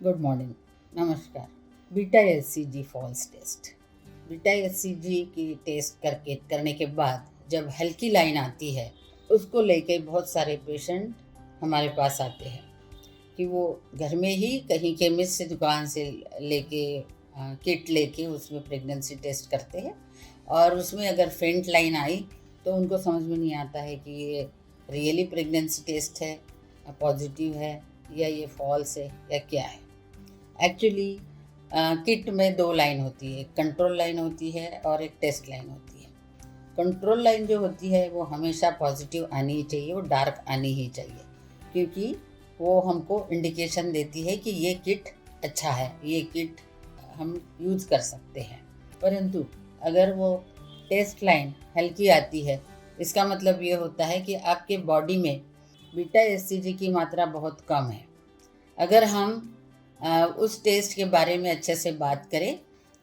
Good morning, नमस्कार। Beta HCG false test. Beta HCG की test करने के बाद जब हल्की लाइन आती है, उसको लेके बहुत सारे पेशेंट हमारे पास आते हैं कि वो घर में ही कहीं केमिस्ट से दुकान से लेके किट लेके उसमें प्रेगनेंसी टेस्ट करते हैं, और उसमें अगर फेंट लाइन आई तो उनको समझ में नहीं आता है कि ये रियली प्रेगनेंसी टेस्ट है, पॉजिटिव है, या ये फॉल्स है, या क्या है। एक्चुअली किट में दो लाइन होती है, एक कंट्रोल लाइन होती है और एक टेस्ट लाइन होती है। कंट्रोल लाइन जो होती है वो हमेशा पॉजिटिव आनी ही चाहिए, वो डार्क आनी ही चाहिए, क्योंकि वो हमको इंडिकेशन देती है कि ये किट अच्छा है, ये किट हम यूज़ कर सकते हैं। परंतु अगर वो टेस्ट लाइन हल्की आती है, इसका मतलब ये होता है कि आपके बॉडी में बीटा एचसीजी की मात्रा बहुत कम है। अगर हम उस टेस्ट के बारे में अच्छे से बात करें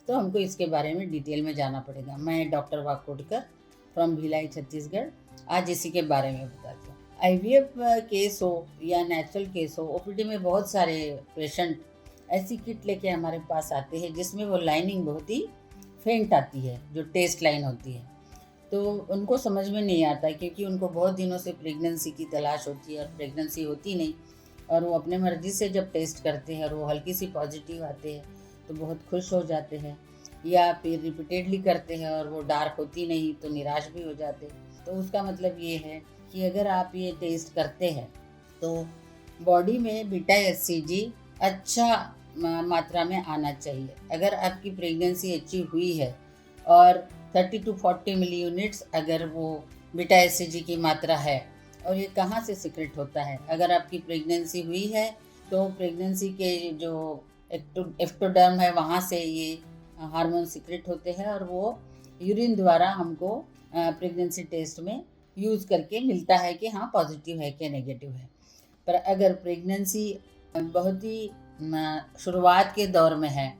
तो हमको इसके बारे में डिटेल में जाना पड़ेगा। मैं डॉक्टर वाकोडकर फ्रॉम भिलाई छत्तीसगढ़ आज इसी के बारे में बताती हूँ। आईवीएफ केस हो या नेचुरल केस हो, ओपीडी में बहुत सारे पेशेंट ऐसी किट लेके हमारे पास आते हैं जिसमें वो लाइनिंग बहुत ही फेंट आती है, जो टेस्ट लाइन होती है। तो उनको समझ में नहीं आता, क्योंकि उनको बहुत दिनों से प्रेगनेंसी की तलाश होती है और प्रेगनेंसी होती नहीं, और वो अपने मर्ज़ी से जब टेस्ट करते हैं और वो हल्की सी पॉजिटिव आते हैं तो बहुत खुश हो जाते हैं, या फिर रिपीटेडली करते हैं और वो डार्क होती नहीं तो निराश भी हो जाते हैं। तो उसका मतलब ये है कि अगर आप ये टेस्ट करते हैं तो बॉडी में बीटा एचसीजी अच्छा मात्रा में आना चाहिए। अगर आपकी प्रेगनेंसी अच्छी हुई है और 30 to 40 मिली यूनिट्स अगर वो बीटा एचसीजी की मात्रा है, और ये कहाँ से सीक्रेट होता है। अगर आपकी प्रेगनेंसी हुई है तो प्रेगनेंसी के जो एक्टोडर्म है वहाँ से ये हार्मोन सीक्रेट होते हैं, और वो यूरिन द्वारा हमको प्रेगनेंसी टेस्ट में यूज़ करके मिलता है कि हाँ पॉजिटिव है कि नेगेटिव है। पर अगर प्रेगनेंसी बहुत ही शुरुआत के दौर में है,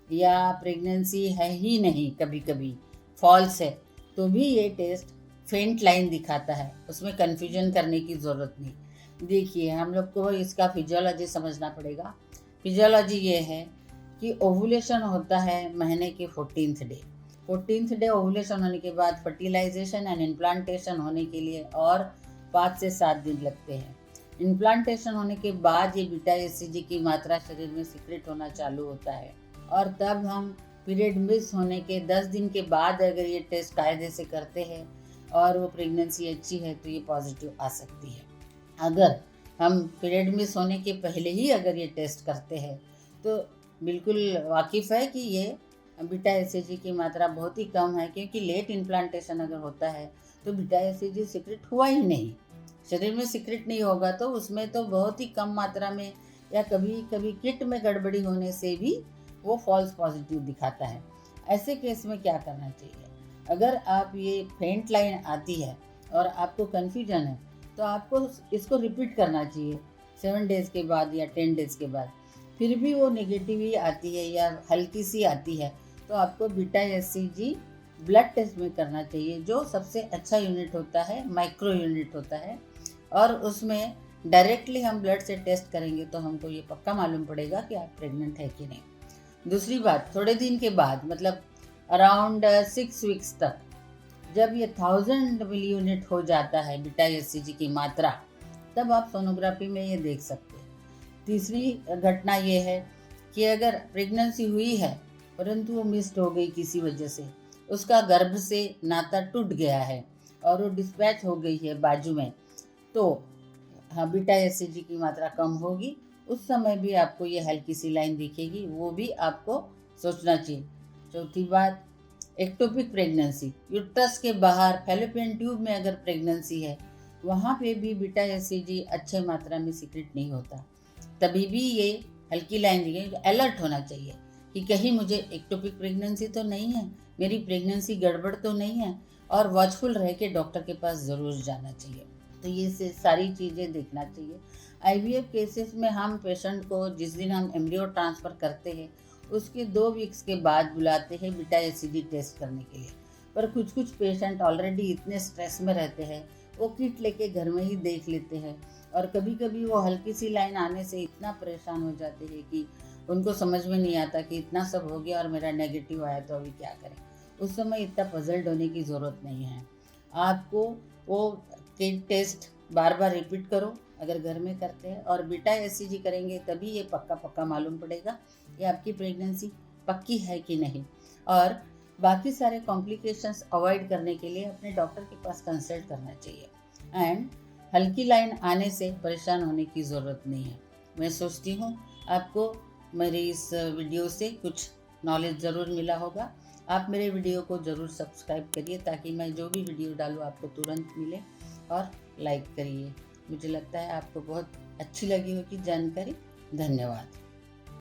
या प्रेगनेंसी है ही नहीं, कभी कभी फॉल्स है, तो भी ये टेस्ट फेंट लाइन दिखाता है। उसमें कन्फ्यूजन करने की ज़रूरत नहीं। देखिए, हम लोग को इसका फिजियोलॉजी समझना पड़ेगा। फिजियोलॉजी ये है कि ओवुलेशन होता है महीने के 14th डे ओवुलेशन होने के बाद फर्टिलाइजेशन एंड इम्प्लांटेशन होने के लिए और 5 से 7 दिन लगते हैं। इम्प्लांटेशन होने के बाद ये बीटा एचसीजी की मात्रा शरीर में सीक्रेट होना चालू होता है, और तब हम पीरियड मिस होने के 10 दिन के बाद अगर ये टेस्ट कायदे से करते हैं और वो प्रेगनेंसी अच्छी है तो ये पॉजिटिव आ सकती है। अगर हम पीरियड मिस होने के पहले ही अगर ये टेस्ट करते हैं तो बिल्कुल वाकिफ़ है कि ये बीटा एचसीजी की मात्रा बहुत ही कम है, क्योंकि लेट इम्प्लांटेशन अगर होता है तो बीटा एचसीजी सीक्रेट हुआ ही नहीं। शरीर में सीक्रेट नहीं होगा तो उसमें तो बहुत ही कम मात्रा में, या कभी कभी किट में गड़बड़ी होने से भी वो फॉल्स पॉजिटिव दिखाता है। ऐसे केस में क्या करना चाहिए? अगर आप ये फेंट लाइन आती है और आपको कन्फ्यूजन है तो आपको इसको रिपीट करना चाहिए 7 डेज़ के बाद या 10 डेज़ के बाद। फिर भी वो नेगेटिव ही आती है या हल्की सी आती है तो आपको बीटा एचसीजी ब्लड टेस्ट में करना चाहिए, जो सबसे अच्छा यूनिट होता है, माइक्रो यूनिट होता है, और उसमें डायरेक्टली हम ब्लड से टेस्ट करेंगे तो हमको ये पक्का मालूम पड़ेगा कि आप प्रेग्नेंट है कि नहीं। दूसरी बात, थोड़े दिन के बाद, मतलब अराउंड 6 वीक्स तक, जब ये 1000 मिली यूनिट हो जाता है बीटा एचसीजी की मात्रा, तब आप सोनोग्राफी में ये देख सकते हैं। तीसरी घटना ये है कि अगर प्रेगनेंसी हुई है परंतु वो मिस्ड हो गई किसी वजह से, उसका गर्भ से नाता टूट गया है और वो डिस्पैच हो गई है बाजू में, तो हाँ बीटा एचसीजी की मात्रा कम होगी। उस समय भी आपको ये हल्की सी लाइन दिखेगी, वो भी आपको सोचना चाहिए। चौथी बात, एक्टोपिक प्रेगनेंसी, यूट्रस के बाहर फैलोपियन ट्यूब में अगर प्रेगनेंसी है, वहाँ पे भी बीटा एचसीजी अच्छे मात्रा में सीक्रेट नहीं होता। तभी भी ये हल्की लाइन दिखेगी। अलर्ट होना चाहिए कि कहीं मुझे एक्टोपिक प्रेगनेंसी तो नहीं है, मेरी प्रेगनेंसी गड़बड़ तो नहीं है, और वॉचफुल रह के डॉक्टर के पास ज़रूर जाना चाहिए। तो ये से सारी चीज़ें देखना चाहिए। आईवीएफ केसेस में हम पेशेंट को जिस दिन हम एम्ब्रियो ट्रांसफ़र करते हैं उसके 2 वीक्स के बाद बुलाते हैं बीटा एचसीजी टेस्ट करने के लिए। पर कुछ पेशेंट ऑलरेडी इतने स्ट्रेस में रहते हैं, वो किट लेके घर में ही देख लेते हैं, और कभी कभी वो हल्की सी लाइन आने से इतना परेशान हो जाते हैं कि उनको समझ में नहीं आता कि इतना सब हो गया और मेरा नेगेटिव आया तो अभी क्या करें। उस समय इतना पजल्ड होने की ज़रूरत नहीं है। आपको वो किट टेस्ट बार बार रिपीट करो अगर घर में करते हैं, और बीटा एससीजी करेंगे तभी ये पक्का पक्का मालूम पड़ेगा कि आपकी प्रेगनेंसी पक्की है कि नहीं। और बाकी सारे कॉम्प्लिकेशंस अवॉइड करने के लिए अपने डॉक्टर के पास कंसल्ट करना चाहिए। एंड हल्की लाइन आने से परेशान होने की ज़रूरत नहीं है। मैं सोचती हूँ आपको मेरी इस वीडियो से कुछ नॉलेज ज़रूर मिला होगा। आप मेरे वीडियो को ज़रूर सब्सक्राइब करिए ताकि मैं जो भी वीडियो डालूँ आपको तुरंत मिले, और लाइक करिए। मुझे लगता है आपको बहुत अच्छी लगी होगी जानकारी। धन्यवाद।